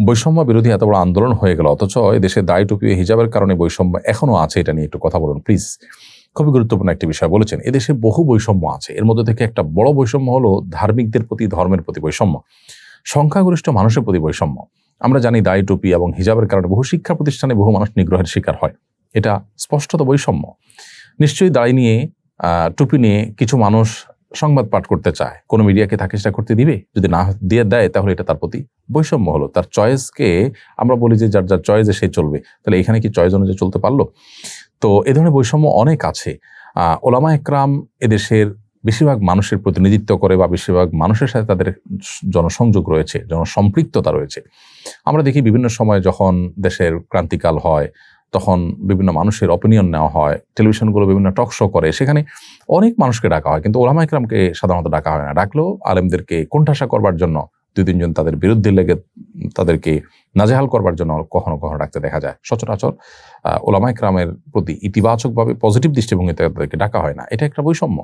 বৈষম্য বিরোধী এত বড় আন্দোলন হয়ে গেল, অথচ দেশে দাড়ি টুপি হিজাবের কারণে বৈষম্য এখনো আছে। এটা নিয়ে একটু কথা বলুন প্লিজ। খুবই গুরুত্বপূর্ণ একটি বিষয় বলেছেন। এদেশে বহু বৈষম্য আছে, এর মধ্যে থেকে একটা বড় বৈষম্য হলো ধার্মিকদের প্রতি, ধর্মের প্রতি বৈষম্য, সংখ্যাগরিষ্ঠ মানুষের প্রতি বৈষম্য। আমরা জানি দাড়ি টুপি এবং হিজাবের কারণে বহু শিক্ষা প্রতিষ্ঠানে বহু মানুষ নিগ্রহের শিকার হয়। এটা স্পষ্টত বৈষম্য। নিশ্চয়ই দাড়ি নিয়ে টুপি নিয়ে কিছু মানুষ সংবাদ পাঠ করতে চায়, কোনো মিডিয়াকে তাকে সেটা করতে দিবে? যদি না দিয়ে দেয় তাহলে এটা তার প্রতি বৈষম্য হলো। তার চয়েসকে আমরা বলি যে যার যার চয়েসে সে চলবে, তাহলে এখানে কি চয়েস অনুযায়ী চলতে পারলো? তো এ ধরনের বৈষম্য অনেক আছে। ওলামা একরাম এদেশের বেশিরভাগ মানুষের প্রতিনিধিত্ব করে বা বেশিরভাগ মানুষের সাথে তাদের জনসংযোগ রয়েছে, জনসম্পৃক্ততা রয়েছে। আমরা দেখি বিভিন্ন সময় যখন দেশের ক্রান্তিকাল হয় তখন বিভিন্ন মানুষের অপিনিয়ন নেওয়া হয়, টেলিভিশনগুলো বিভিন্ন টক শো করে, সেখানে অনেক মানুষকে ডাকা হয়, কিন্তু ওলামা একরামকে সাধারণত ডাকা হয় না। ডাকলেও আলেমদেরকে কোণঠাসা করবার জন্য, দুই তিনজন তাদের বিরুদ্ধে লেগে তাদেরকে নাজেহাল করবার জন্য কখনো কখনো ডাকতে দেখা যায়। সচরাচর ওলামা একরামের প্রতি ইতিবাচকভাবে পজিটিভ দৃষ্টিভঙ্গিতে তাদেরকে ডাকা হয় না। এটা একটা বৈষম্য।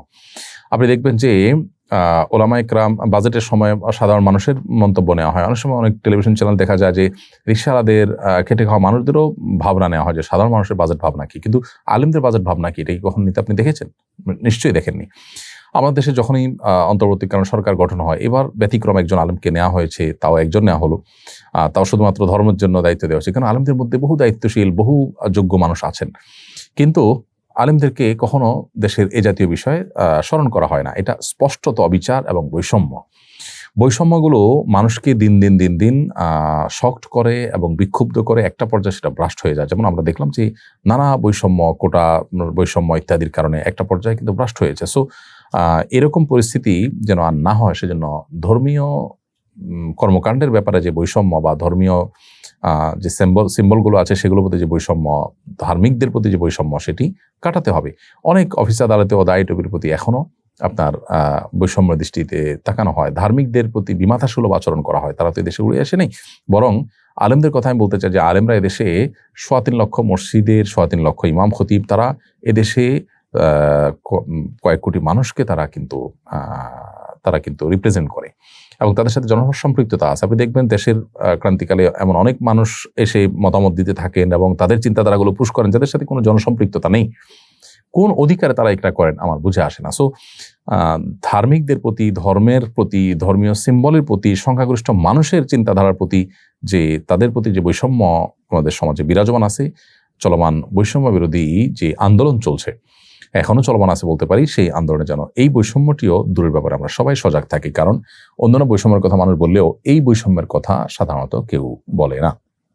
আপনি দেখবেন যে ওলামা একরাম বাজেটের সময় সাধারণ মানুষের মন্তব্য নেওয়া হয়। অনেক সময় অনেক টেলিভিশন চ্যানেল দেখা যায় যে রিকশাওয়ালাদের, খেটে খাওয়া মানুষদেরও ভাবনা নেওয়া হয় যে সাধারণ মানুষের বাজেট ভাবনা কি, কিন্তু আলেমদের বাজেট ভাবনা কি, এটা কি কখন নিতে আপনি দেখেছেন? নিশ্চয়ই দেখেননি। আমাদের দেশে যখনই অন্তর্বর্তীকালীন সরকার গঠন হয়, এবার ব্যতিক্রম একজন আলেমকে নেওয়া হয়েছে, তাও একজন নেওয়া হলো, তাও শুধুমাত্র ধর্মের জন্য দায়িত্ব দেওয়া হয়েছে। কারণ আলেমদের মধ্যে বহু দায়িত্বশীল, বহু যোগ্য মানুষ আছেন, কিন্তু আলেমদেরকে কখনো দেশের এ জাতীয় বিষয়ে স্মরণ করা হয় না। এটা স্পষ্টত অবিচার এবং বৈষম্য। বৈষম্যগুলো মানুষকে দিন দিন শক্ট করে এবং বিক্ষুব্ধ করে, একটা পর্যায়ে সেটা ব্রাস্ট হয়ে যায়। যেমন আমরা দেখলাম যে নানা বৈষম্য, কোটা বৈষম্য ইত্যাদির কারণে একটা পর্যায়ে কিন্তু ব্রাস্ট হয়েছে। সো এরকম পরিস্থিতি যেন আর না হয়, সেজন্য ধর্মীয় কর্মকাণ্ডের ব্যাপারে যে বৈষম্য বা ধর্মীয় যে সিম্বলগুলো আছে সেগুলোর প্রতি যে বৈষম্য, ধার্মিকদের প্রতি যে বৈষম্য, সেটি কাটাতে হবে। অনেক অফিস আদালতেও দাড়ি টুপির প্রতি এখনো আপনার বৈষম্য দৃষ্টিতে তাকানো হয়, ধার্মিকদের প্রতি বিমাথাসুলভ আচরণ করা হয়। তারা তো এদেশে উড়ে আসে নেই, বরং আলেমদের কথা আমি বলতে চাই যে আলেমরা এদেশে 3.25 লক্ষ মসজিদের 3.25 লক্ষ ইমাম খতিব, তারা এদেশে কয়েক কোটি মানুষকে তারা কিন্তু রিপ্রেজেন্ট করে এবং তাদের সাথে জনসম্পৃক্ততা আছে। আপনি দেখবেন দেশের ক্রান্তিকালে এমন অনেক মানুষ এসে মতামত দিতে থাকেন এবং তাদের চিন্তাধারাগুলো পুশ করেন, যাদের সাথে কোনো জনসম্পৃক্ততা নেই। কোন অধিকারে তারা এটা করেন আমার বুঝে আসে না। সো ধার্মিকদের প্রতি, ধর্মের প্রতি, ধর্মীয় সিম্বলের প্রতি, সংখ্যাগরিষ্ঠ মানুষের চিন্তাধারার প্রতি যে তাদের প্রতি যে বৈষম্য আমাদের সমাজে বিরাজমান আছে, চলমান বৈষম্য বিরোধী যে আন্দোলন চলছে, এখনো চলমান আছে বলতে পারি, সেই আন্দোলনে যেন এই বৈষম্যটিও দূরের ব্যাপারে আমরা সবাই সজাগ থাকি। কারণ অন্যান্য বৈষম্যের কথা মানুষ বললেও এই বৈষম্যের কথা সাধারণত কেউ বলে না।